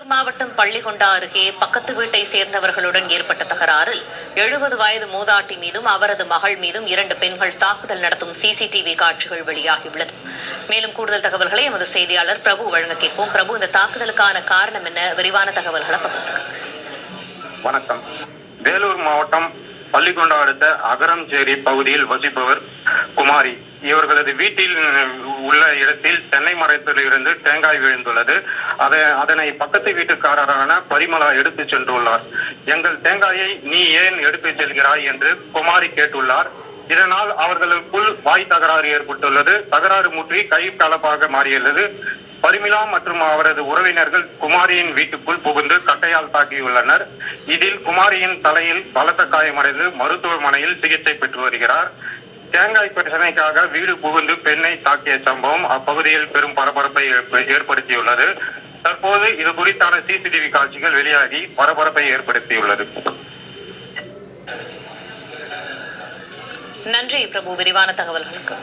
மாவட்டம் பள்ளிகொண்டா அருகே பக்கத்து வீட்டை சேர்ந்தவர்களுடன் ஏற்பட்ட தகராறில் 70 வயது மூதாட்டி மீதும் அவரது மகள் மீதும் 2 பெண்கள் தாக்குதல் நடத்தும் சிசிடிவி காட்சிகள் வெளியாகியுள்ளது. மேலும் கூடுதல் தகவல்களை எமது செய்தியாளர் பிரபு வழங்க கேட்போம். பிரபு, இந்த தாக்குதலுக்கான காரணம் என்ன? விரிவான தகவல்களை பகிர்ந்து. வணக்கம். வேலூர் மாவட்டம் பள்ளிகொண்டா அடுத்த அகரம்சேரி பகுதியில் வசிப்பவர் குமாரி. இவர்களது வீட்டில் உள்ள இடத்தில் தென்னை மரத்தில் இருந்து தேங்காய் விழுந்துள்ளது. அதனை பக்கத்து வீட்டுக்காரரான பரிமளா எடுத்து சென்றுள்ளார். எங்கள் தேங்காயை நீ ஏன் எடுத்து செல்கிறாய் என்று குமாரி கேட்டுள்ளார். இதனால் அவர்களுக்குள் வாய் தகராறு ஏற்பட்டுள்ளது. தகராறு முற்றி கை கலப்பாக மாறியுள்ளது. பரிமளா மற்றும் அவரது உறவினர்கள் குமாரியின் வீட்டுக்குள் புகுந்து கட்டையால் தாக்கியுள்ளனர். இதில் குமாரியின் தலையில் பலத்த காயமடைந்து மருத்துவமனையில் சிகிச்சை பெற்று வருகிறார். தேங்காய் பிரச்சனைக்காக வீடு புகுந்து பெண்ணை தாக்கிய சம்பவம் அப்பகுதியில் பெரும் பரபரப்பை ஏற்படுத்தியுள்ளது. தற்போது இது குறித்தான சிசிடிவி காட்சிகள் வெளியாகி பரபரப்பை ஏற்படுத்தியுள்ளது. நன்றி பிரபு, விரிவான தகவல்களுக்கு.